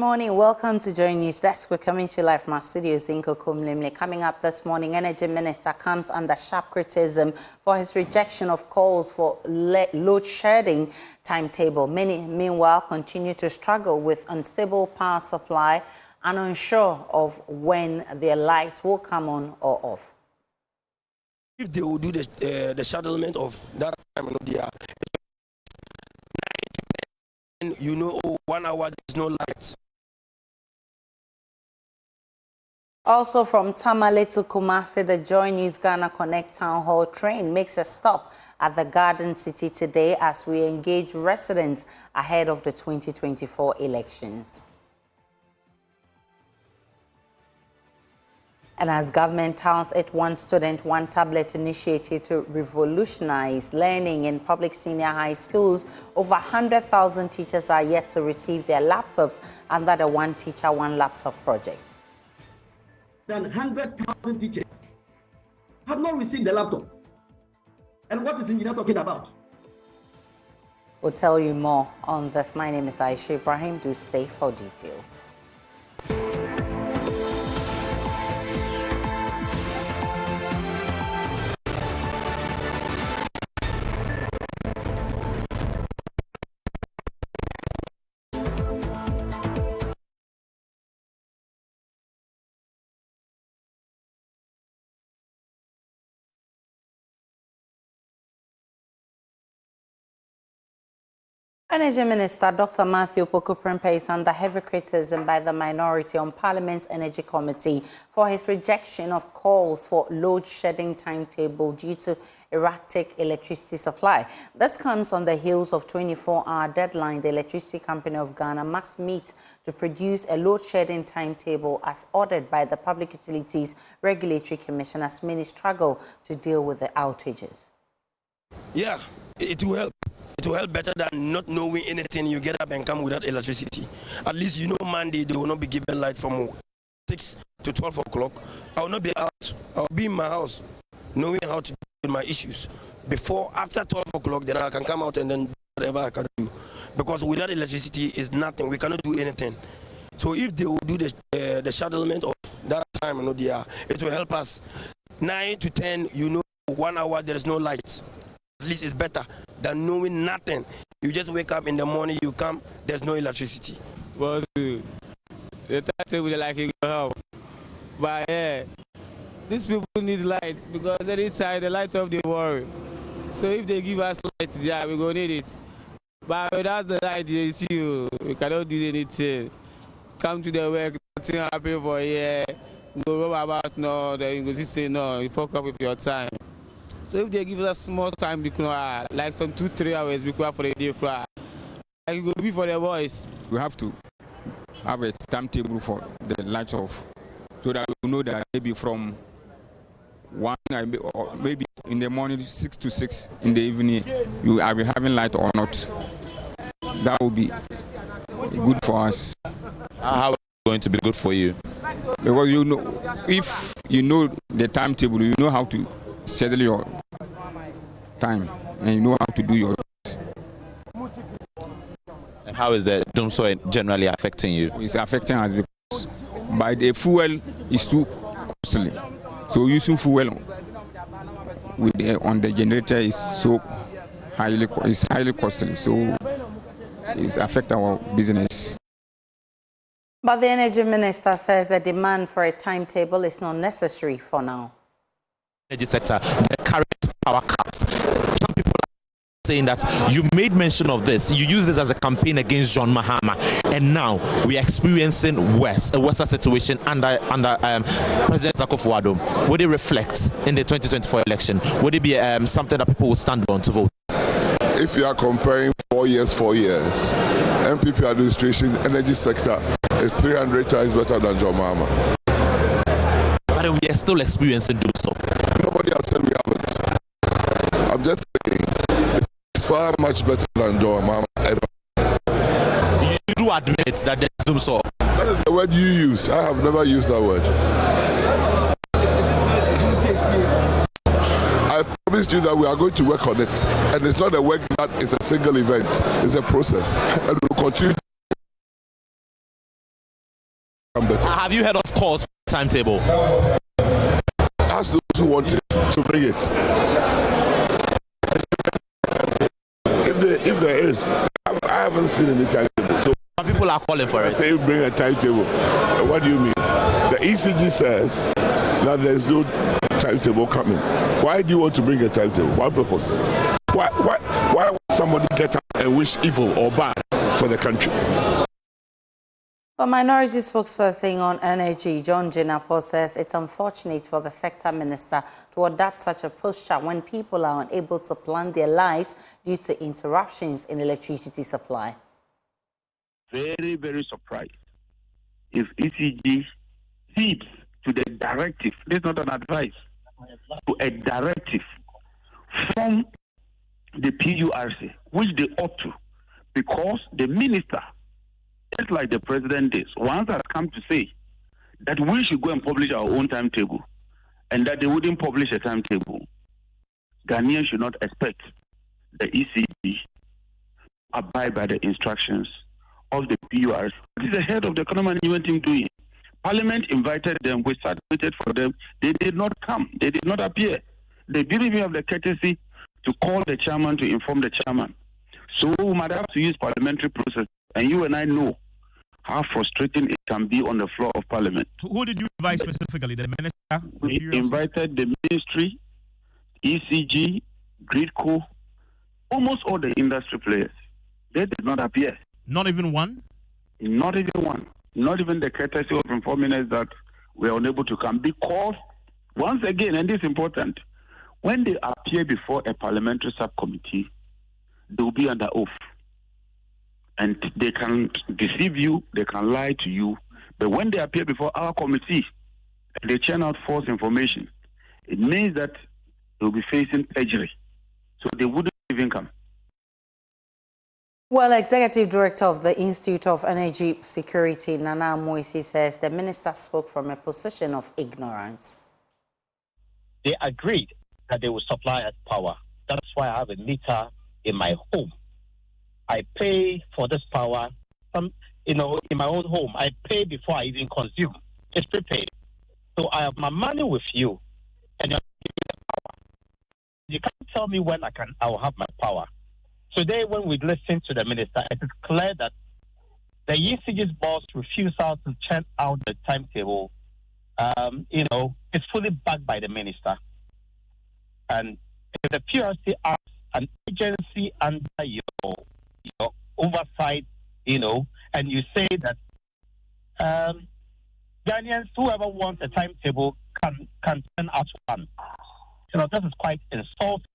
morning. Welcome to Joy News Desk. We're coming to you live from our studios in Kokomlemle. Coming up this morning, Energy Minister comes under sharp criticism for his rejection of calls for load shedding timetable. Many, meanwhile, continue to struggle with unstable power supply and unsure of when their light will come on or off. If they will do the settlement of that time, you know, 1 hour there's no light. Also from Tamale to Kumasi, the Joy News Ghana Connect Town Hall train makes a stop at the Garden City today as we engage residents ahead of the 2024 elections. And as government touts its One Student, One Tablet initiative to revolutionize learning in public senior high schools, over 100,000 teachers are yet to receive their laptops under the One Teacher, One Laptop project. Then 100,000 teachers have not received the laptop. And what is the engineer talking about? We'll tell you more on this. My name is Aisha Ibrahim. Do stay for details. Energy Minister Dr. Matthew Poku-Prempeh is under heavy criticism by the minority on Parliament's Energy Committee for his rejection of calls for load shedding timetable due to erratic electricity supply. This comes on the heels of 24-hour deadline the Electricity Company of Ghana must meet to produce a load shedding timetable as ordered by the Public Utilities Regulatory Commission as many struggle to deal with the outages. Yeah, it will help. It will help better than not knowing anything. You get up and come without electricity. At least you know Monday they will not be given light from 6 to 12 o'clock. I will not be out. I will be in my house knowing how to deal with my issues. After 12 o'clock, then I can come out and then do whatever I can do. Because without electricity is nothing. We cannot do anything. So if they will do the settlement of that time, it will help us. 9 to 10, 1 hour there is no light. At least it's better than knowing nothing. You just wake up in the morning, you come, there's no electricity. Well, the timetable is like it will help. But yeah, these people need light because anytime the light off, they worry. So if they give us light, yeah, we're going to need it. But without the light, you see, we cannot do anything. Come to the work, nothing happen for a year. Go rob about no, then you go say no, you fuck up with your time. So if they give us small time, like some 2-3 hours for the day, it will be for the boys. We have to have a timetable for the lights off, so that we know that maybe from 1, or maybe in the morning 6 to 6 in the evening, you are having light or not. That will be good for us. How is it going to be good for you? Because if you know the timetable, you know how to settle your time and you know how to do your work. And how is the doomsday generally affecting you? It's affecting us because by the fuel is too costly. So using fuel on the generator is so highly costly. So it's affecting our business. But the Energy Minister says the demand for a timetable is not necessary for now. Energy sector, the current power cuts. Some people are saying that you made mention of this. You use this as a campaign against John Mahama, and now we are experiencing a worse situation under President Akufo-Addo. Would it reflect in the 2024 election? Would it be something that people will stand on to vote? If you are comparing 4 years, MPP administration energy sector is 300 times better than John Mahama. But we are still experiencing doing so. Nobody has said we haven't. I'm just saying it's far much better than John Mahama ever. You do admit that there's doom so. That is the word you used. I have never used that word. I promised you that we are going to work on it. And it's not a work that is a single event. It's a process. And we'll continue become better. Have you heard of calls for timetable? Ask those who want it to bring it. If there is, I haven't seen any timetable. So Some people are calling for it. say bring a timetable. What do you mean? The ECG says that there's no timetable coming. Why do you want to bring a timetable? What purpose? Why would somebody get up and wish evil or bad for the country? A minority spokesperson on energy, John Jinapor, says it's unfortunate for the sector minister to adopt such a posture when people are unable to plan their lives due to interruptions in electricity supply. Very, very surprised if ECG heeds to the directive. This is not an advice, to a directive from the PURC, which they ought to, because the minister, just like the president did, once has come to say that we should go and publish our own timetable and that they wouldn't publish a timetable. Ghanaians should not expect the ECB to abide by the instructions of the PURC. This is the head of the economic management team doing. Parliament invited them, we submitted for them. They did not come. They did not appear. They didn't even have the courtesy to call the chairman to inform the chairman. So we might have to use parliamentary process. And you and I know how frustrating it can be on the floor of Parliament. Who did you invite specifically? The minister? We invited the ministry, ECG, Gridco, almost all the industry players. They did not appear. Not even one? Not even one. Not even the courtesy of informing us that we are unable to come. Because, once again, and this is important, when they appear before a parliamentary subcommittee, they will be under oath. And they can deceive you, they can lie to you. But when they appear before our committee and they churn out false information, it means that they will be facing perjury. So they wouldn't even come. Well, Executive Director of the Institute of Energy Security, Nana Moisi, says the minister spoke from a position of ignorance. They agreed that they will supply us power. That's why I have a meter in my home. I pay for this power, in my own home. I pay before I even consume. It's prepaid. So I have my money with you, and you're giving me the power. You can't tell me when I will have my power. Today, when we listen to the minister, it is clear that the ECG's boss refusal to churn out the timetable, is fully backed by the minister. And if the PRC as an agency under your oversight, and you say that Ghanaians, whoever wants a timetable can turn out one. This is quite insulting,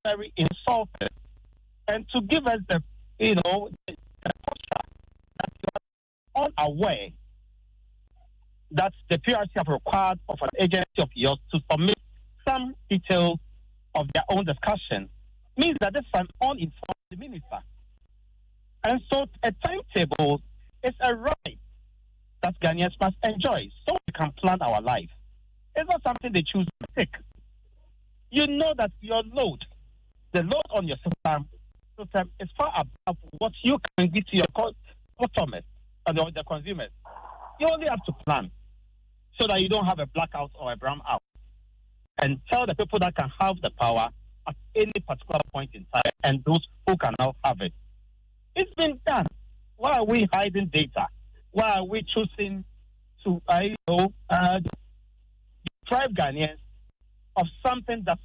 very insulting. And to give us the posture that you are unaware that the PRC have required of an agency of yours to submit some details of their own discussion means that this is an uninformed minister. And so a timetable is a right that Ghanaians must enjoy so we can plan our life. It's not something they choose to take. You know that your load, the load on your system is far above what you can give to your customers and the consumers. You only have to plan so that you don't have a blackout or a brownout. And tell the people that can have the power at any particular point in time and those who cannot have it. It's been done. Why are we hiding data? Why are we choosing to deprive Ghanaians of something that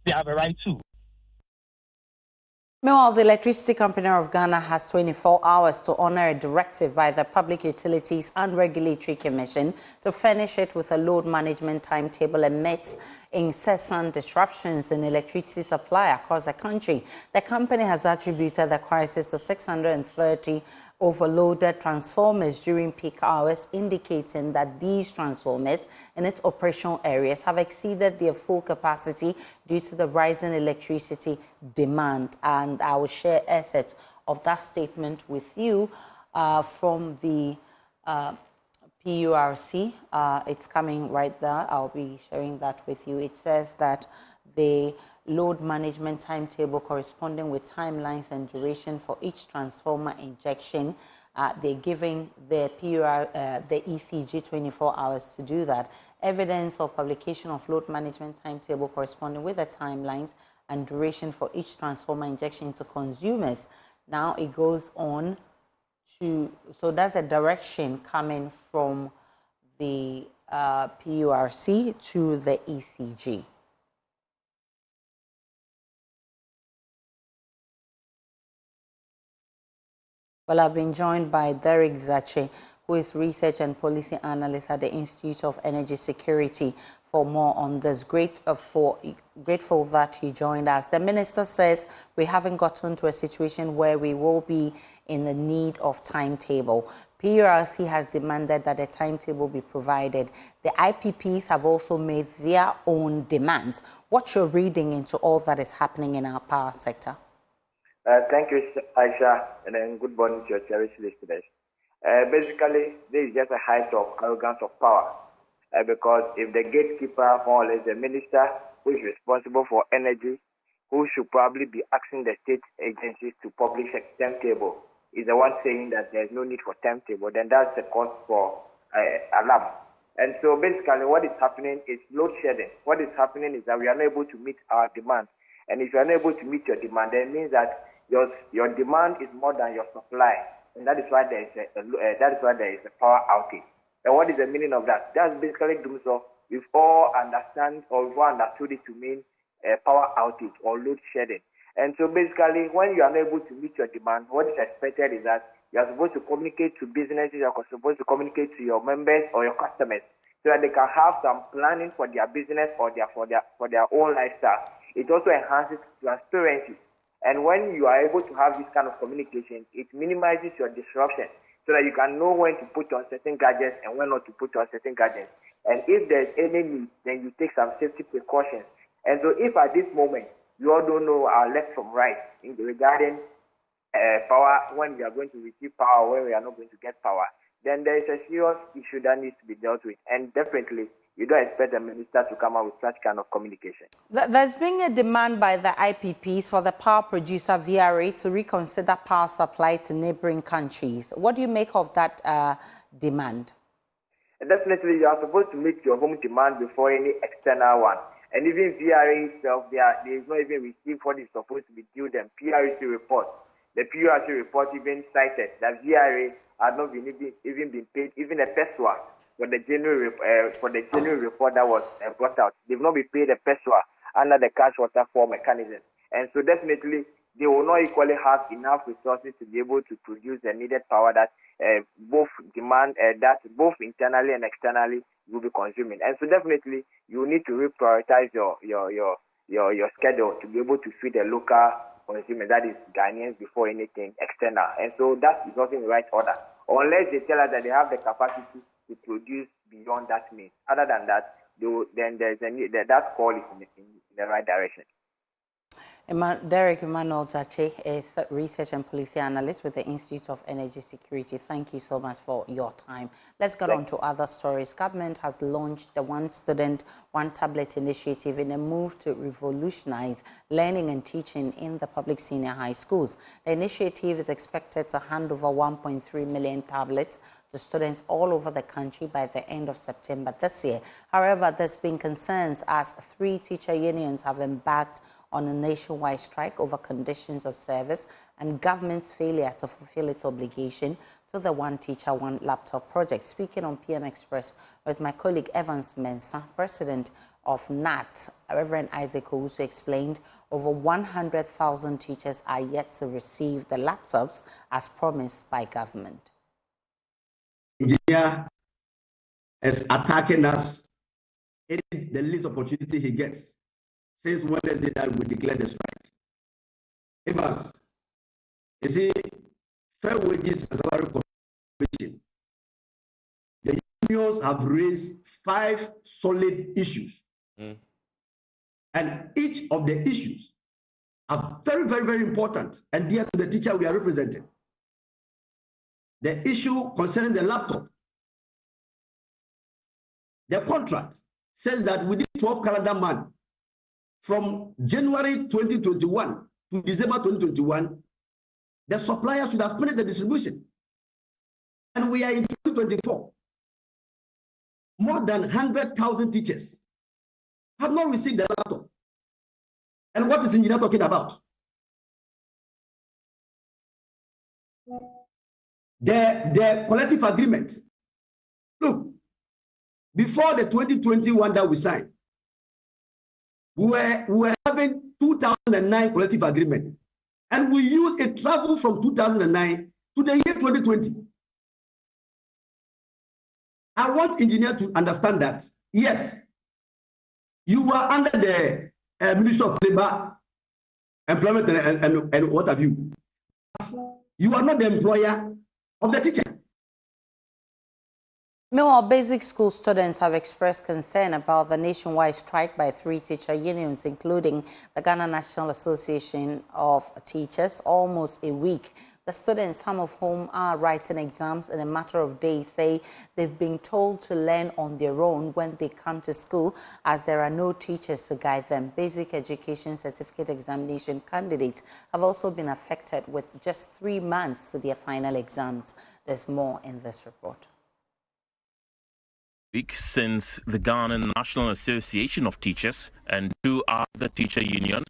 they have a right to? Meanwhile, the Electricity Company of Ghana has 24 hours to honor a directive by the Public Utilities and Regulatory Commission to furnish it with a load management timetable amidst incessant disruptions in electricity supply across the country. The company has attributed the crisis to 630 overloaded transformers during peak hours, indicating that these transformers in its operational areas have exceeded their full capacity due to the rising electricity demand. And I will share assets of that statement with you from the PURC. It's coming right there. I'll be sharing that with you. It says that the load management timetable corresponding with timelines and duration for each transformer injection they're giving the the ECG 24 hours to do that. Evidence of publication of load management timetable corresponding with the timelines and duration for each transformer injection to consumers. Now it goes on to, so that's a direction coming from the PURC to the ECG. Well, I've been joined by Derek Zache, who is research and policy analyst at the Institute of Energy Security, for more on this. Grateful that he joined us. The minister says we haven't gotten to a situation where we will be in the need of timetable. PURC has demanded that a timetable be provided. The IPPs have also made their own demands. What's your reading into all that is happening in our power sector? Thank you, Aisha, and then good morning to your cherished listeners. Basically, this is just a height of arrogance of power, because if the gatekeeper, more or less the minister who is responsible for energy, who should probably be asking the state agencies to publish a timetable, is the one saying that there's no need for timetable, then that's the cause for alarm. And so basically what is happening is load shedding. What is happening is that we are not able to meet our demand. And if you are not able to meet your demand, then it means that your demand is more than your supply, and that is why there is a power outage. And what is the meaning of that? That's basically so we've all understood it to mean power outage or load shedding. And so basically, when you are not able to meet your demand, what is expected is that you are supposed to communicate to businesses, you are supposed to communicate to your members or your customers, so that they can have some planning for their business or for their own lifestyle. It also enhances transparency. And when you are able to have this kind of communication, it minimizes your disruption, so that you can know when to put on certain gadgets and when not to put on certain gadgets. And if there's any need, then you take some safety precautions. And so if at this moment you all don't know our left from right regarding power, when we are going to receive power, when we are not going to get power, then there is a serious issue that needs to be dealt with. And definitely, you don't expect a minister to come out with such kind of communication. There's been a demand by the IPPs for the power producer VRA to reconsider power supply to neighboring countries. What do you make of that demand? Definitely, you are supposed to meet your home demand before any external one. And even VRA itself, they is not even received what is supposed to be due them. PRC report. The PRC report even cited that VRA had not been even been paid even a peswa for the January report that was brought out. They've not been paid a peswa under the cash water fall mechanism. And so definitely they will not equally have enough resources to be able to produce the needed power that both demand, that both internally and externally will be consuming. And so definitely you need to reprioritize your schedule to be able to feed the local consumers, that is Ghanaians, before anything external. And so that is not in the right order. Unless they tell us that they have the capacity to produce beyond that means. Other than that, then there's a need, that call is in the right direction. Derek Emmanuel Zache is research and policy analyst with the Institute of Energy Security. Thank you so much for your time. Let's get on to other stories. Government has launched the One Student, One Tablet initiative in a move to revolutionize learning and teaching in the public senior high schools. The initiative is expected to hand over 1.3 million tablets to students all over the country by the end of September this year. However, there's been concerns as 3 teacher unions have embarked on a nationwide strike over conditions of service and government's failure to fulfill its obligation to the One Teacher, One Laptop project. Speaking on PM Express with my colleague Evans Mensah, president of NAT, Reverend Isaac Owusu explained over 100,000 teachers are yet to receive the laptops as promised by government. Engineer is attacking us in the least opportunity he gets. Since Wednesday that we declare the strike. Evans, you see, fair wages and salary commission. The unions have raised 5 solid issues. And each of the issues are very, very, very important and dear to the teacher we are representing. The issue concerning the laptop. The contract says that within 12 calendar months, from January 2021 to December 2021, the supplier should have finished the distribution. And we are in 2024. More than 100,000 teachers have not received the laptop. And what is the engineer talking about? The collective agreement. Look, before the 2021 that we signed, we were having 2009 collective agreement, and we used a travel from 2009 to the year 2020. I want engineers to understand that, yes, you are under the Ministry of Labor, Employment and what have you. You are not the employer of the teacher. Meanwhile, basic school students have expressed concern about the nationwide strike by 3 teacher unions, including the Ghana National Association of Teachers, almost a week. The students, some of whom are writing exams in a matter of days, say they've been told to learn on their own when they come to school, as there are no teachers to guide them. Basic education certificate examination candidates have also been affected with just 3 months to their final exams. There's more in this report. Week since the Ghana National Association of Teachers and 2 other teacher unions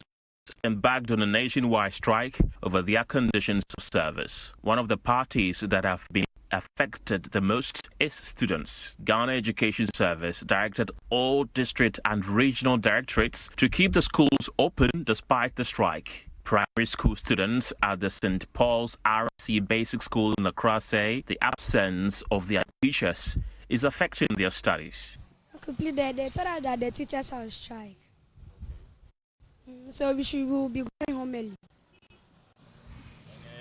embarked on a nationwide strike over their conditions of service. One of the parties that have been affected the most is students. Ghana Education Service directed all district and regional directorates to keep the schools open despite the strike. Primary school students at the St. Paul's RC Basic School in Accra say the absence of their teachers is affecting their studies. They thought that the teachers are on strike. So we will be going home early.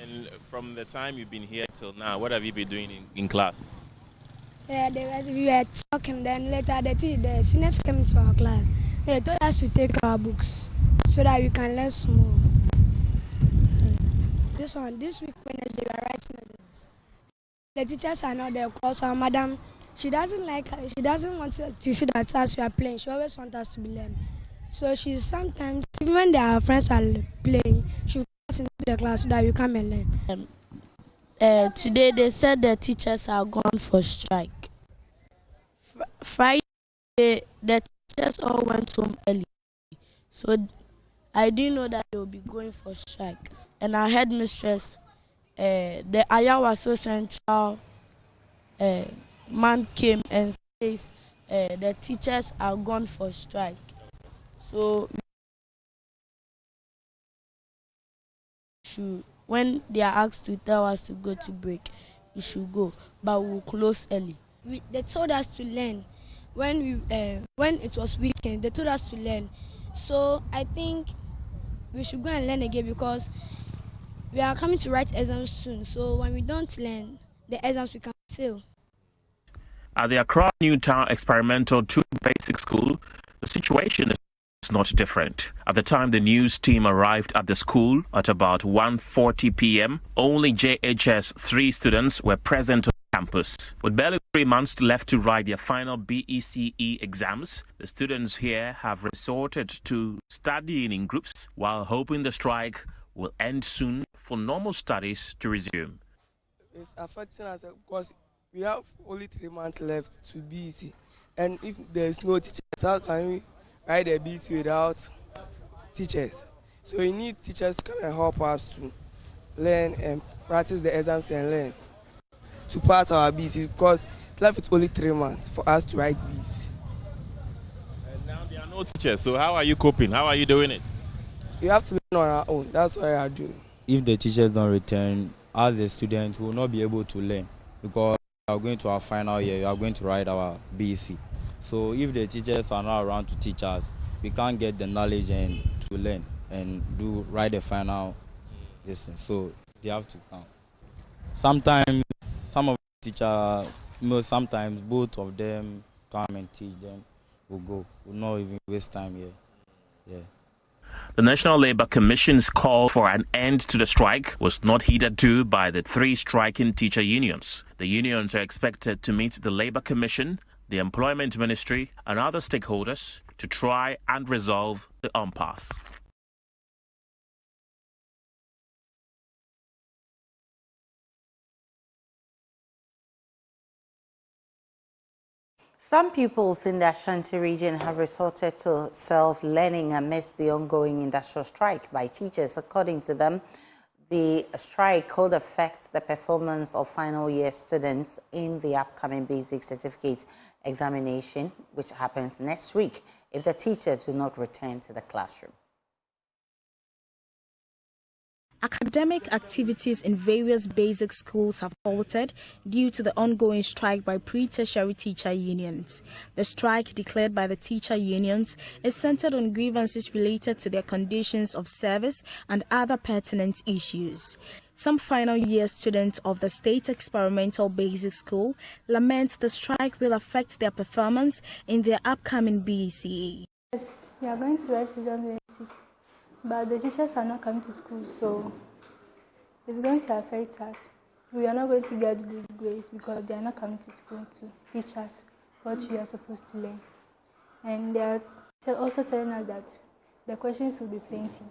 And from the time you've been here till now, what have you been doing in class? We were talking, then later the seniors came into our class. They told us to take our books so that we can learn some more. This week Wednesday we are writing exams. The teachers are not there because our madam, she doesn't want us to see that as we are playing. She always wants us to be learning. So she sometimes, even when our friends are playing, she will come into the class so that we come and learn. Today they said the teachers are gone for strike. Friday, the teachers all went home early. So I didn't know that they will be going for strike. And our headmistress, the Ayawa So Central man came and says the teachers are gone for strike. So when they are asked to tell us to go to break, we should go, but we'll close early. They told us to learn when it was weekend. They told us to learn, so I think we should go and learn again because we are coming to write exams soon. So when we don't learn the exams, we can fail. At the Accra Newtown Experimental 2 Basic School, the situation is not different. At the time the news team arrived at the school at about 1:40 p.m., only JHS 3 students were present on campus. With barely 3 months left to write their final BECE exams, the students here have resorted to studying in groups while hoping the strike will end soon for normal studies to resume. It's affecting us because we have only 3 months left to BEC, and if there is no teachers, how can we write a BEC without teachers? So we need teachers to come and help us to learn and practice the exams and learn to pass our BEC because it's left with only 3 months for us to write BEC. And now there are no teachers, so how are you coping? How are you doing it? We have to learn on our own. That's what we are doing. If the teachers don't return, as a student, we will not be able to learn because we are going to our final year, we are going to write our BEC. So if the teachers are not around to teach us, we can't get the knowledge and to learn and write the final lesson. So they have to come. Sometimes some of the teachers, sometimes both of them come and teach them. We'll go. We'll not even waste time here. Yeah. The National Labour Commission's call for an end to the strike was not heeded to by the 3 striking teacher unions. The unions are expected to meet the Labour Commission, the Employment Ministry and other stakeholders to try and resolve the impasse. Some pupils in the Ashanti region have resorted to self-learning amidst the ongoing industrial strike by teachers. According to them, the strike could affect the performance of final year students in the upcoming basic certificate examination, which happens next week, if the teachers do not return to the classroom. Academic activities in various basic schools have halted due to the ongoing strike by pre-tertiary teacher unions. The strike declared by the teacher unions is centered on grievances related to their conditions of service and other pertinent issues. Some final year students of the State Experimental Basic School lament the strike will affect their performance in their upcoming BECE. Yes, we are going to write exams next week. But the teachers are not coming to school, so it's going to affect us. We are not going to get good grades because they are not coming to school to teach us what we are supposed to learn. And they are also telling us that the questions will be plenty.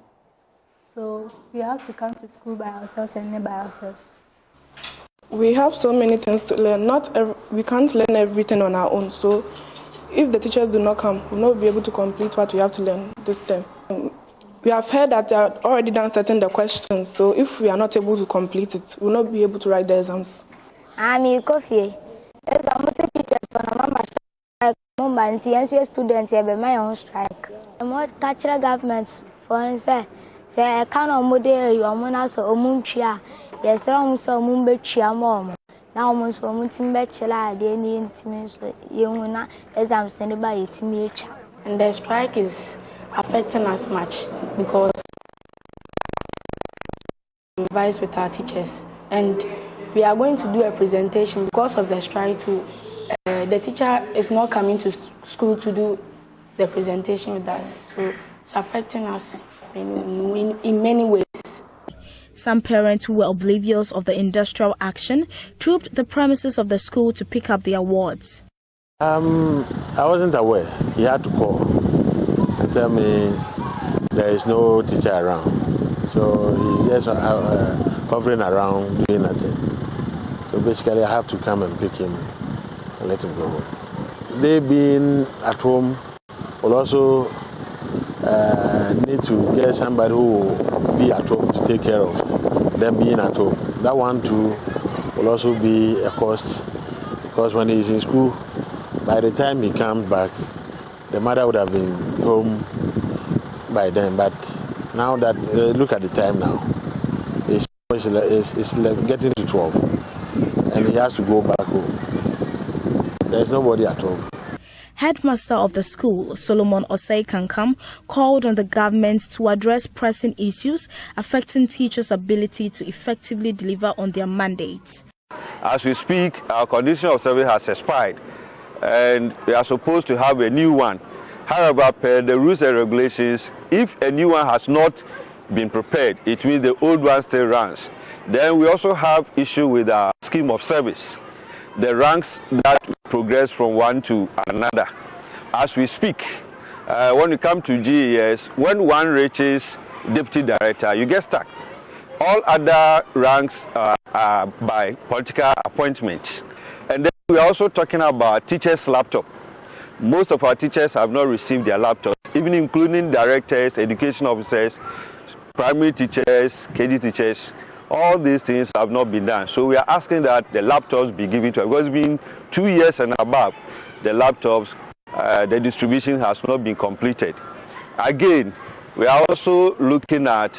So we have to come to school by ourselves and learn by ourselves. We have so many things to learn. We can't learn everything on our own. So if the teachers do not come, we will not be able to complete what we have to learn this term. We have heard that they are already done setting the questions, so if we are not able to complete it, we will not be able to write the exams. I'm Kofi. As a most teachers for Mama strike, Mumbai students have my own strike. The more cultural government for say I can't model your mona so Munchia. Yes, I'm so Mumbechia mom. Now almost so Mumbechla, they need to you not exams sent by it. And the strike is affecting us much because we advise with our teachers, and we are going to do a presentation because of the strike too. The teacher is not coming to school to do the presentation with us, so it's affecting us in many ways. Some parents who were oblivious of the industrial action trooped the premises of the school to pick up the awards. I wasn't aware. He had to call and tell me there is no teacher around. So he's just hovering around doing nothing. So basically I have to come and pick him and let him go home. They being at home will also need to get somebody who will be at home to take care of them being at home. That one too will also be a cost, because when he's in school, by the time he comes back, the mother would have been home by then. But now that, look at the time now, it's getting to 12, and he has to go back home. There's nobody at home. Headmaster of the school, Solomon Osei Kankam, called on the government to address pressing issues affecting teachers' ability to effectively deliver on their mandates. As we speak, our condition of service has expired, and we are supposed to have a new one. However, per the rules and regulations, if a new one has not been prepared, it means the old one still runs. Then we also have issue with our scheme of service, the ranks that progress from one to another. As we speak, when you come to GES, when one reaches deputy director, you get stuck. All other ranks are by political appointment. And then we're also talking about teachers' laptop. Most of our teachers have not received their laptops, even including directors, education officers, primary teachers, KG teachers. All these things have not been done. So we are asking that the laptops be given to us. Because it's been 2 years and above, the laptops, the distribution has not been completed. Again, we are also looking at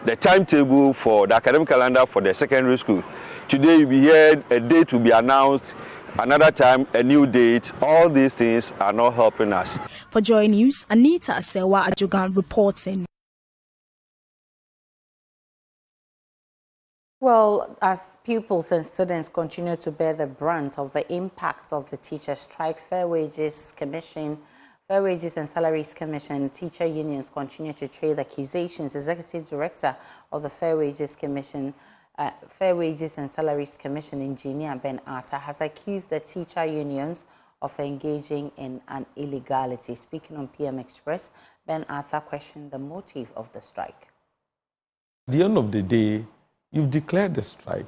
the timetable for the academic calendar for the secondary school. Today we heard a date will be announced, another time a new date. All these things are not helping us. For Joy News, Anita Asewa Ajogan reporting. Well, as pupils and students continue to bear the brunt of the impact of the teacher strike, Fair Wages and Salaries Commission, teacher unions continue to trade accusations. Executive Director of the Fair Wages and Salaries Commission, Engineer Ben Arthur, has accused the teacher unions of engaging in an illegality. Speaking on PM Express, Ben Arthur questioned the motive of the strike. At the end of the day, you've declared the strike,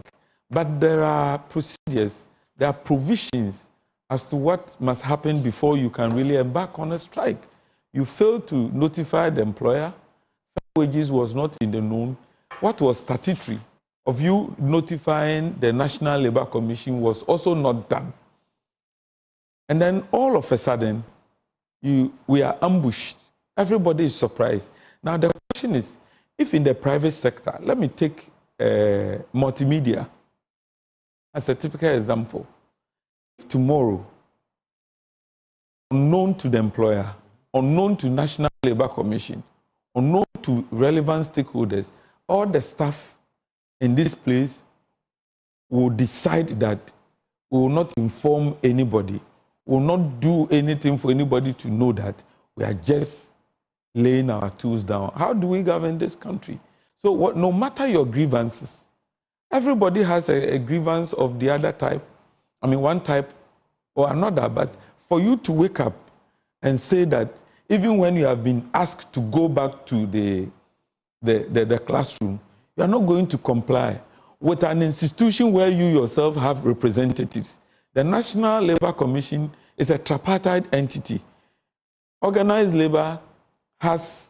but there are procedures, there are provisions as to what must happen before you can really embark on a strike. You failed to notify the employer. Wages was not in the known. What was statutory of you notifying the National Labour Commission was also not done. And then all of a sudden, we are ambushed. Everybody is surprised. Now the question is, if in the private sector, let me take multimedia as a typical example. If tomorrow, unknown to the employer, unknown to National Labour Commission, unknown to relevant stakeholders, all the staff in this place will decide that we will not inform anybody, we will not do anything for anybody to know that we are just laying our tools down. How do we govern this country? So no matter your grievances, everybody has a grievance of the other type, one type or another, but for you to wake up and say that even when you have been asked to go back to the classroom, you are not going to comply with an institution where you yourself have representatives. The National Labour Commission is a tripartite entity. Organized labor has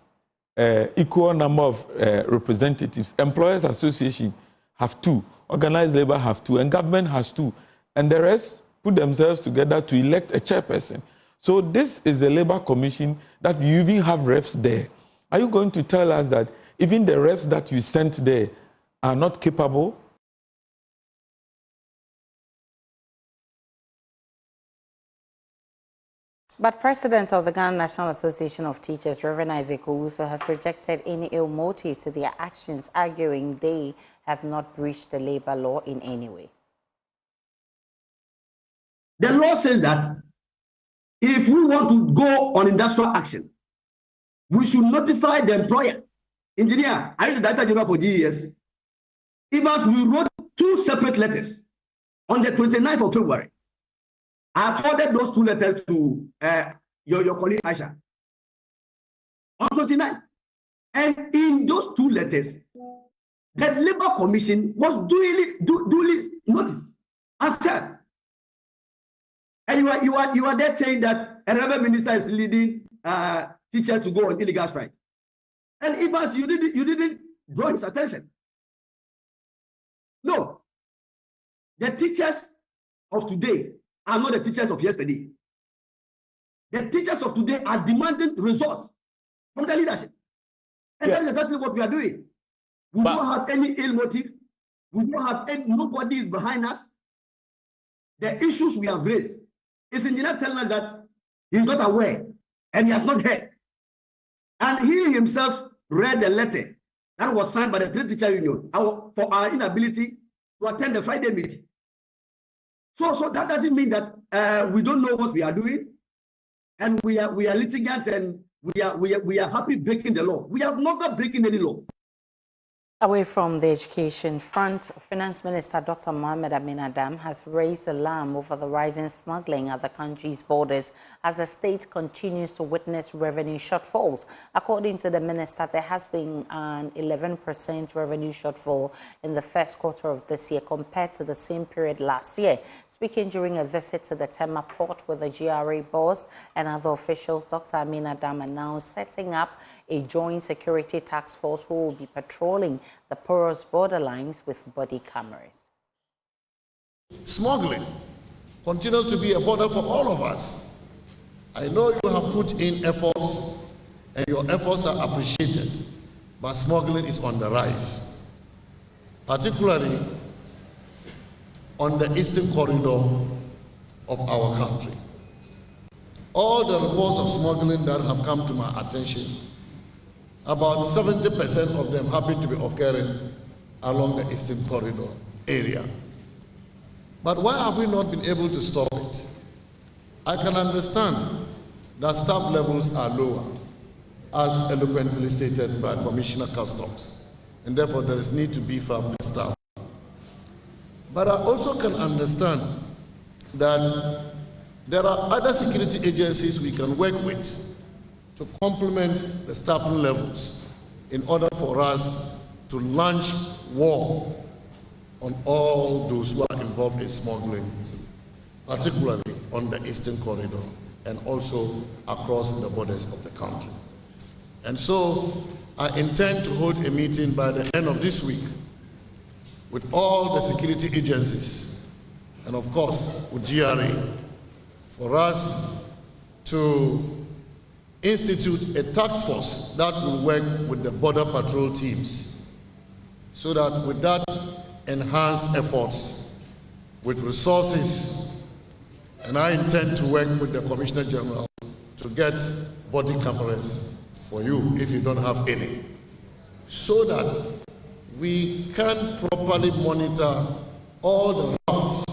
equal number of representatives. Employers Association have 2, organized labor have 2, and government has 2. And the rest put themselves together to elect a chairperson. So this is the Labour Commission that you even have reps there. Are you going to tell us that even the reps that you sent there are not capable? But President of the Ghana National Association of Teachers, Reverend Isaac Owusu, has rejected any ill motive to their actions, arguing they have not breached the labor law in any way. The law says that if we want to go on industrial action, we should notify the employer. Engineer, I am the Director General for GES. Even we wrote 2 separate letters on the 29th of February. I forwarded those 2 letters to your colleague Aisha on 29. And in those 2 letters, the Labour Commission was duly noticed and said. And you are there saying that a relevant minister is leading teachers to go on illegal strike. And Ibas, you didn't draw his attention. No. The teachers of today are not the teachers of yesterday. The teachers of today are demanding results from the leadership. And that's exactly what we are doing. We don't have any ill motive. We don't have nobody is behind us. The issues we have raised is engineer telling us that he's not aware and he has not heard. And he himself read the letter that was signed by the 3 teacher union for our inability to attend the Friday meeting. So that doesn't mean that we don't know what we are doing, and we are litigant, and we are happy breaking the law. We are not breaking any law. Away from the education front, Finance Minister Dr. Mohamed Amin Adam has raised alarm over the rising smuggling at the country's borders as the state continues to witness revenue shortfalls. According to the minister, there has been an 11% revenue shortfall in the first quarter of this year compared to the same period last year. Speaking during a visit to the Tema port with the GRA boss and other officials, Dr. Amin Adam announced setting up a joint security task force who will be patrolling the porous borderlines with body cameras. Smuggling continues to be a border for all of us. I know you have put in efforts and your efforts are appreciated, but smuggling is on the rise, particularly on the eastern corridor of our country. All the reports of smuggling that have come to my attention, about 70% of them happen to be occurring along the eastern corridor area. But why have we not been able to stop it? I can understand that staff levels are lower, as eloquently stated by Commissioner Customs, and therefore there is need to beef up the staff. But I also can understand that there are other security agencies we can work with to complement the staffing levels in order for us to launch war on all those who are involved in smuggling, particularly on the Eastern Corridor and also across the borders of the country. And so I intend to hold a meeting by the end of this week with all the security agencies and of course with GRA for us to institute a task force that will work with the border patrol teams so that with that enhanced efforts with resources, and I intend to work with the Commissioner General to get body cameras for you if you don't have any, so that we can properly monitor all the routes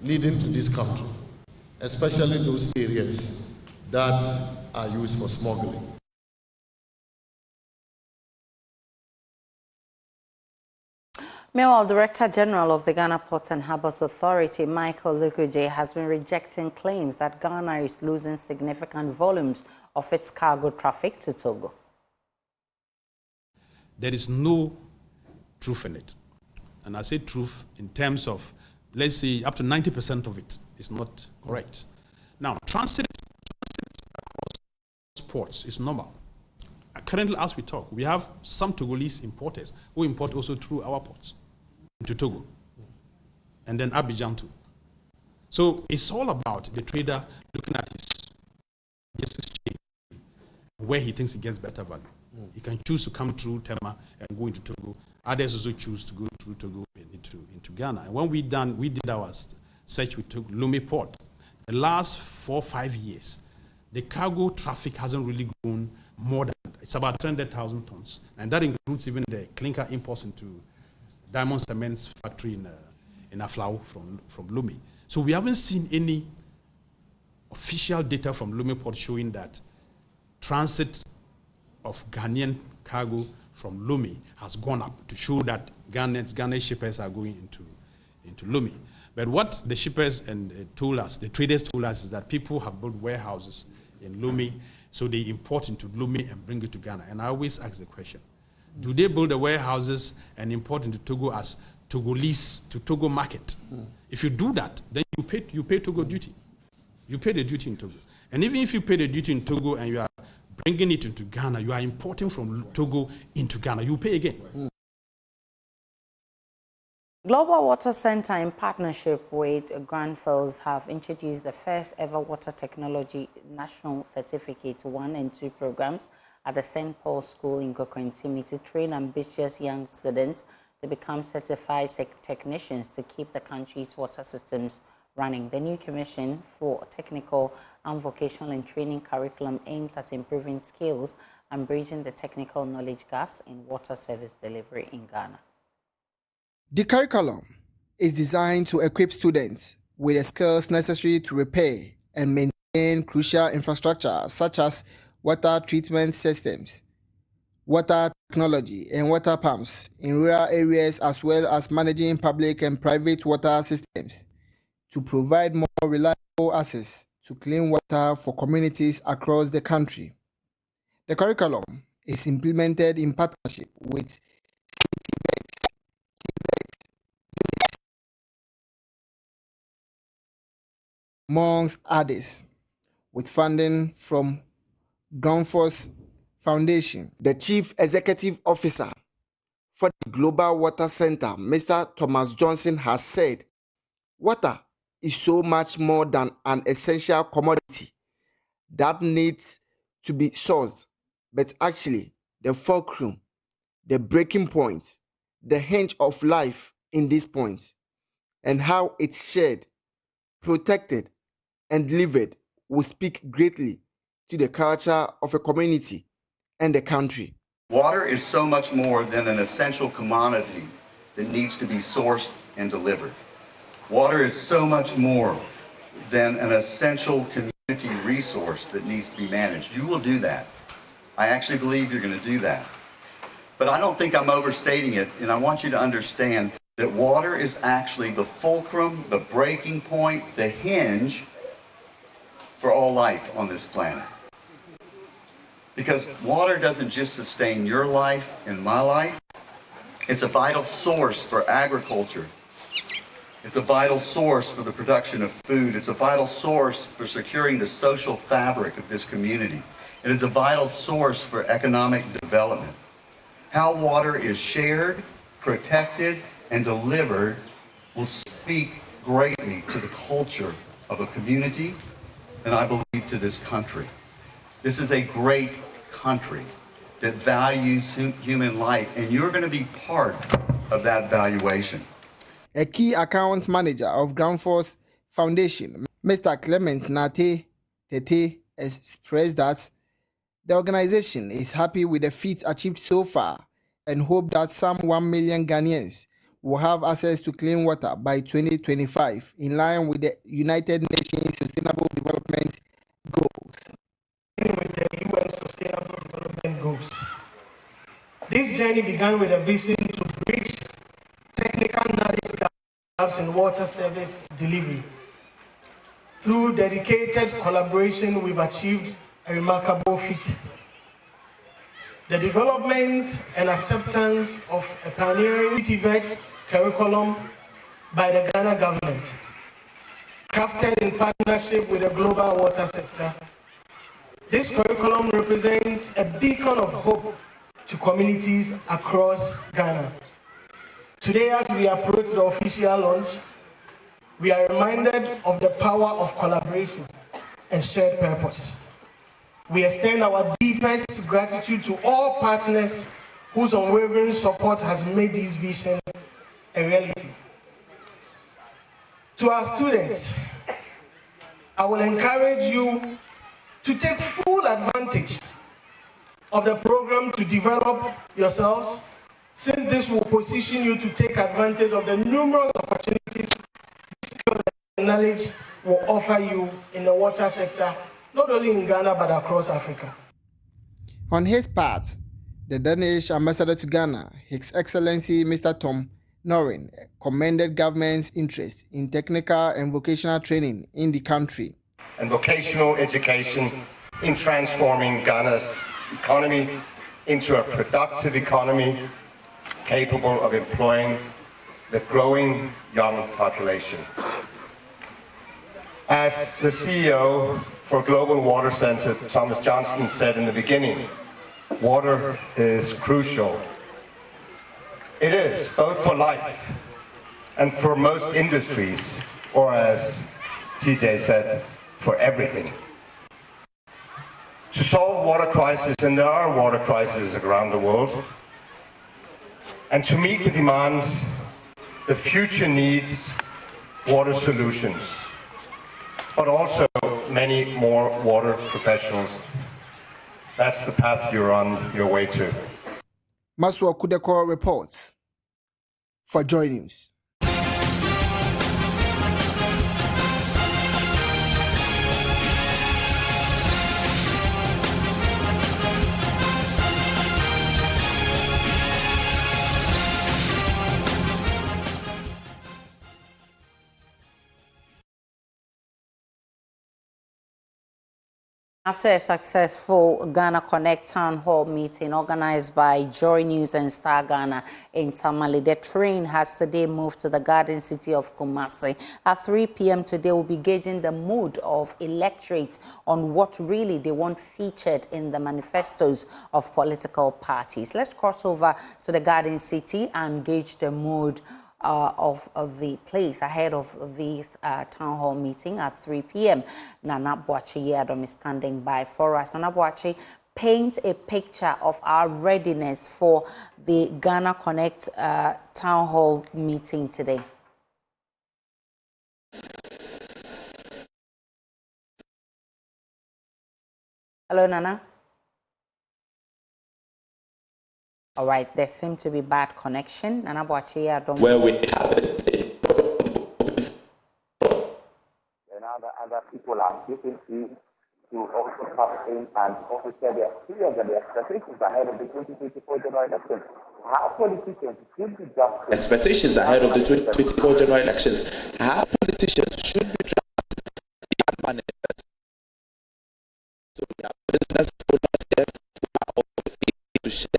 leading to this country, especially those areas that are used for smuggling. Meanwhile, Director General of the Ghana Ports and Harbours Authority, Michael Lukuje, has been rejecting claims that Ghana is losing significant volumes of its cargo traffic to Togo. There is no truth in it. And I say truth in terms of, let's say, up to 90% of it is not correct. Now, transit across ports is normal. Currently, as we talk, we have some Togolese importers who import also through our ports into Togo, and then Abidjan too. So it's all about the trader looking at his business chain, where he thinks he gets better value. He can choose to come through Tema and go into Togo. Others also choose to go through Togo and into Ghana. And when we did our search with Lomé Port, the last 4 or 5 years, the cargo traffic hasn't really grown more than, it's about 300,000 tons. And that includes even the clinker imports into Diamond Cement's factory in Aflau from Lomé. So we haven't seen any official data from Lomé Port showing that transit of Ghanaian cargo from Lomé has gone up to show that Ghanaian shippers are going into Lomé. But what the shippers told us, the traders told us, is that people have built warehouses in Lomé, so they import into Lomé and bring it to Ghana. And I always ask the question, do they build the warehouses and import into Togo as Togolese to Togo market? If you do that, then you pay Togo duty. You pay the duty in Togo. And even if you pay the duty in Togo and you are bringing it into Ghana, you are importing from Togo into Ghana, you pay again. Global Water Center, in partnership with Granfields, have introduced the first ever water technology national certificate 1 and 2 programs at the St. Paul's School in Kokrentimi to train ambitious young students to become certified technicians to keep the country's water systems running. The new commission for technical and vocational and training curriculum aims at improving skills and bridging the technical knowledge gaps in water service delivery in Ghana. The curriculum is designed to equip students with the skills necessary to repair and maintain crucial infrastructure such as water treatment systems, water technology, and water pumps in rural areas, as well as managing public and private water systems to provide more reliable access to clean water for communities across the country. The curriculum is implemented in partnership with amongst others, with funding from Gunforce Foundation. The Chief Executive Officer for the Global Water Center, Mr. Thomas Johnson, has said, water is so much more than an essential commodity that needs to be sourced, but actually the fulcrum, the breaking point, the hinge of life in these points, and how it's shared, protected, and delivered will speak greatly to the culture of a community and the country. Water is so much more than an essential commodity that needs to be sourced and delivered. Water is so much more than an essential community resource that needs to be managed. You will do that. I actually believe you're going to do that. But I don't think I'm overstating it, and I want you to understand that water is actually the fulcrum, the breaking point, the hinge for all life on this planet. Because water doesn't just sustain your life and my life, it's a vital source for agriculture, It's a vital source for the production of food. It's a vital source for securing the social fabric of this community. It is a vital source for economic development. How water is shared, protected, and delivered will speak greatly to the culture of a community, and I believe to this country. This is a great country that values human life, and you're going to be part of that valuation. A key accounts manager of Groundforce Foundation, Mr. Clement Nate Tete, has expressed that the organization is happy with the feats achieved so far and hope that some 1 million Ghanaians will have access to clean water by 2025, in line with the United Nations Sustainable Development Goals. With the UN Sustainable Development Goals. This journey began with a vision to bridge technical knowledge gaps in water service delivery. Through dedicated collaboration, we've achieved a remarkable feat. The development and acceptance of a pioneering TVET curriculum by the Ghana government, crafted in partnership with the global water sector. This curriculum represents a beacon of hope to communities across Ghana. Today, as we approach the official launch, we are reminded of the power of collaboration and shared purpose. We extend our deepest gratitude to all partners whose unwavering support has made this vision a reality. To our students, I will encourage you to take full advantage of the program to develop yourselves, since this will position you to take advantage of the numerous opportunities skill and knowledge will offer you in the water sector, not only in Ghana but across Africa. On his part, the Danish ambassador to Ghana, His Excellency Mr. Tom Norin, commended government's interest in technical and vocational training in the country and vocational education in transforming Ghana's economy into a productive economy capable of employing the growing young population. As the CEO for Global Water Center, Thomas Johnston, said in the beginning, water is crucial. It is, both for life and for most industries, or as TJ said, for everything. To solve water crisis, and there are water crises around the world, and to meet the demands, the future needs water solutions, but also many more water professionals. That's the path you're on your way to. Maswa Kudeko reports for Joy News. After a successful Ghana Connect Town Hall meeting organized by Joy News and Star Ghana in Tamale, the train has today moved to the Garden City of Kumasi. At 3 p.m. today, we'll be gauging the mood of electorates on what really they want featured in the manifestos of political parties. Let's cross over to the Garden City and gauge the mood of the place ahead of this town hall meeting at 3 p.m. Nana Boachi Yadom is standing by for us. Nana Boachi, paint a picture of our readiness for the Ghana Connect town hall meeting today. Hello, Nana. All right, there seems to be bad connection. Nana Boachi Yadom. Where we have it. Other people are getting in to also come in and also share their experience and their expectations ahead of the 2024 general election. How politicians should be drafted. Expectations ahead of the 2024 general elections. How politicians should be drafted the manifesto. So we have business owners here who are also able to share.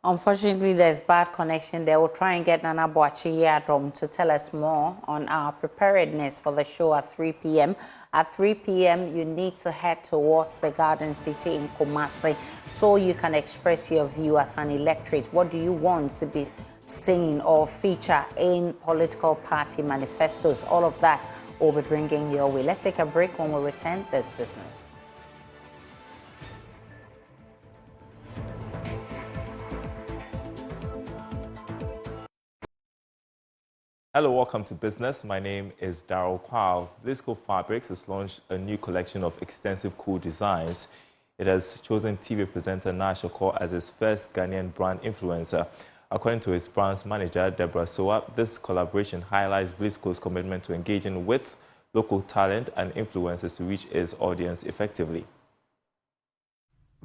Unfortunately, there's bad connection there. We'll try and get Nana Boachi to tell us more on our preparedness for the show at 3 p.m. At 3 p.m., you need to head towards the Garden City in Kumasi so you can express your view as an electorate. What do you want to be seen or feature in political party manifestos? All of that we'll be bringing your way. Let's take a break. When we return, this business. Hello, welcome to Business. My name is Daryl Kwao. VSCO Fabrics has launched a new collection of extensive cool designs. It has chosen TV presenter Nash Okor as its first Ghanaian brand influencer. According to its brand's manager, Deborah Soa, this collaboration highlights VSCO's commitment to engaging with local talent and influencers to reach its audience effectively.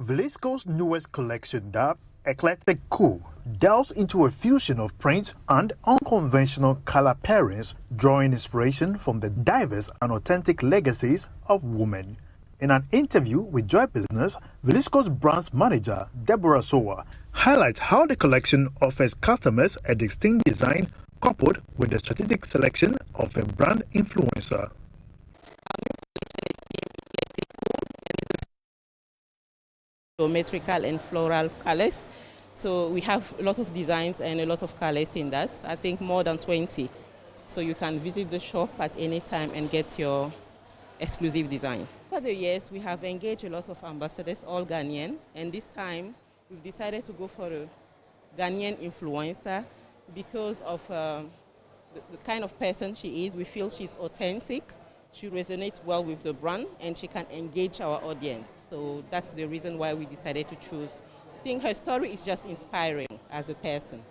VSCO's newest collection, dubbed Eclectic Cool, delves into a fusion of prints and unconventional color pairings, drawing inspiration from the diverse and authentic legacies of women. In an interview with Joy Business, VSCO's brand's manager, Deborah Soa, highlights how the collection offers customers a distinct design coupled with the strategic selection of a brand influencer. Geometrical and floral colors. So we have a lot of designs and a lot of colors in that. I think more than 20. So you can visit the shop at any time and get your exclusive design. Over the years, we have engaged a lot of ambassadors, all Ghanaian, and this time we've decided to go for a Ghanaian influencer because of the kind of person she is. We feel she's authentic. She resonates well with the brand and she can engage our audience. So that's the reason why we decided to choose. I think her story is just inspiring as a person.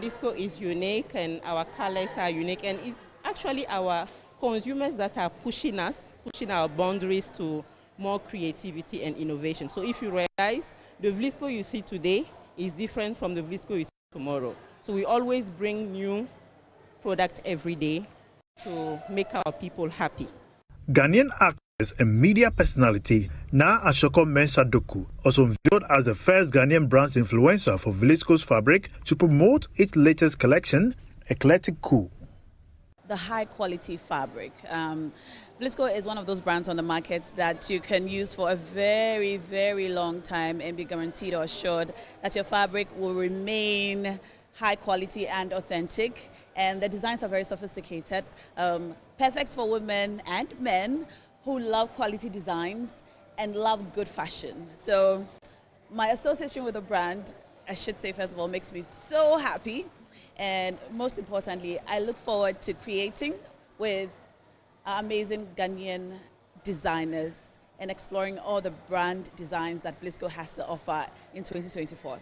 VSCO is unique and our colors are unique, and it's actually our consumers that are pushing us, pushing our boundaries to more creativity and innovation. So if you realize the VSCO you see today is different from the VSCO you see tomorrow. So we always bring new products every day to make our people happy. Ghanaian actress and media personality Na Ashoko Mensah Doku also unveiled as the first Ghanaian brands influencer for VSCO's fabric to promote its latest collection, Eclectic Cool. The high quality fabric. VSCO is one of those brands on the market that you can use for a very, very long time and be guaranteed or assured that your fabric will remain high quality and authentic, and the designs are very sophisticated, perfect for women and men who love quality designs and love good fashion. So my association with the brand, I should say first of all, makes me so happy, and most importantly, I look forward to creating with amazing Ghanaian designers and exploring all the brand designs that VSCO has to offer in 2024.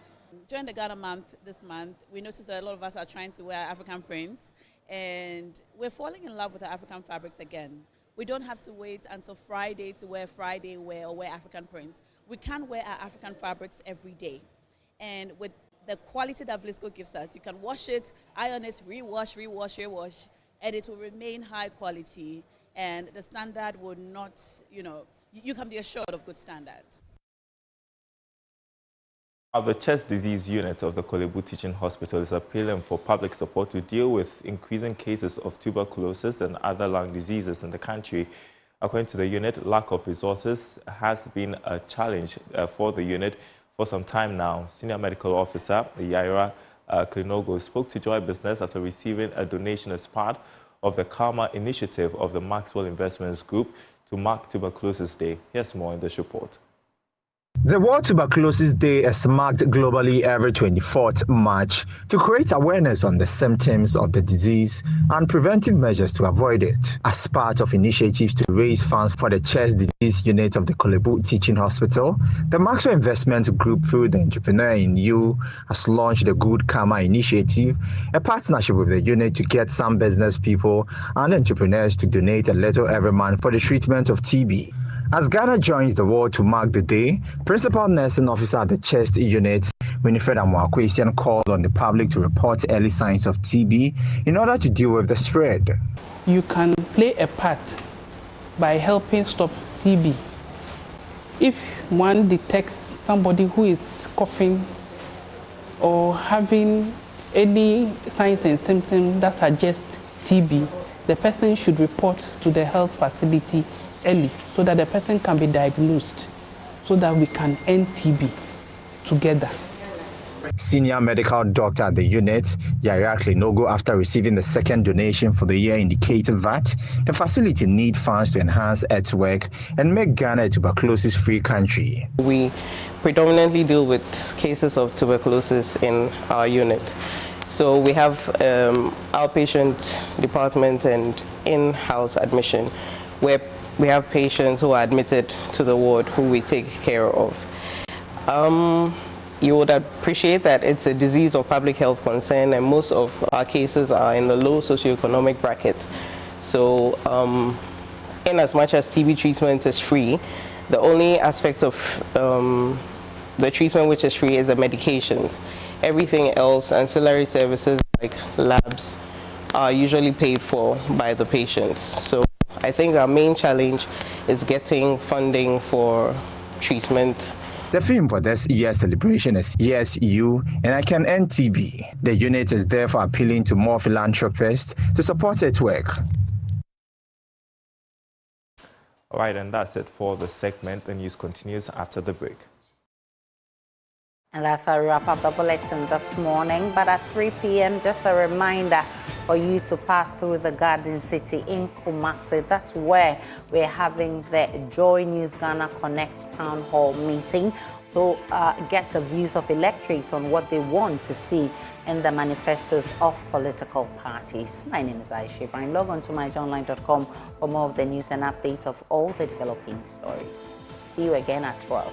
During the Ghana month this month, we noticed that a lot of us are trying to wear African prints, and we're falling in love with the African fabrics again. We don't have to wait until Friday to wear Friday wear or wear African prints. We can wear our African fabrics every day. And with the quality that VSCO gives us, you can wash it, iron it, rewash, and it will remain high quality, and the standard will not, you can be assured of good standard. The chest disease unit of the Kolebu Teaching Hospital is appealing for public support to deal with increasing cases of tuberculosis and other lung diseases in the country. According to the unit, lack of resources has been a challenge for the unit for some time now. Senior Medical Officer Yaira Klinogo spoke to Joy Business after receiving a donation as part of the Karma initiative of the Maxwell Investments Group to mark Tuberculosis Day. Here's more in this report. The World Tuberculosis Day is marked globally every 24th March to create awareness on the symptoms of the disease and preventive measures to avoid it. As part of initiatives to raise funds for the chest disease unit of the Kolebu Teaching Hospital, the Maxwell Investment Group, through the Entrepreneur in You, has launched the Good Karma Initiative, a partnership with the unit to get some business people and entrepreneurs to donate a little every month for the treatment of TB. As Ghana joins the world to mark the day, Principal Nursing Officer at the Chest Unit, Winifred Amwakwesian, called on the public to report early signs of TB in order to deal with the spread. You can play a part by helping stop TB. If one detects somebody who is coughing or having any signs and symptoms that suggest TB, the person should report to the health facility early so that the person can be diagnosed so that we can end TB together. Senior medical doctor at the unit, Yaya Klinogo, after receiving the second donation for the year, indicated that the facility need funds to enhance earthwork and make Ghana a tuberculosis-free country. We predominantly deal with cases of tuberculosis in our unit. So we have outpatient department and in-house admission, where we have patients who are admitted to the ward who we take care of. You would appreciate that it's a disease of public health concern, and most of our cases are in the low socioeconomic bracket. So in as much as TB treatment is free, the only aspect of the treatment which is free is the medications. Everything else, ancillary services like labs, are usually paid for by the patients. So I think our main challenge is getting funding for treatment. The theme for this year's celebration is Yes You and I Can End TB. The unit is therefore appealing to more philanthropists to support its work. All right, and that's it for the segment. The news continues after the break. And that's our wrap up the bulletin this morning. But at 3 p.m., just a reminder for you to pass through the Garden City in Kumasi. That's where we're having the Joy News Ghana Connect Town Hall meeting to get the views of electorates on what they want to see in the manifestos of political parties. My name is Aisha Ibrahim. Log on to myjohnline.com for more of the news and updates of all the developing stories. See you again at 12.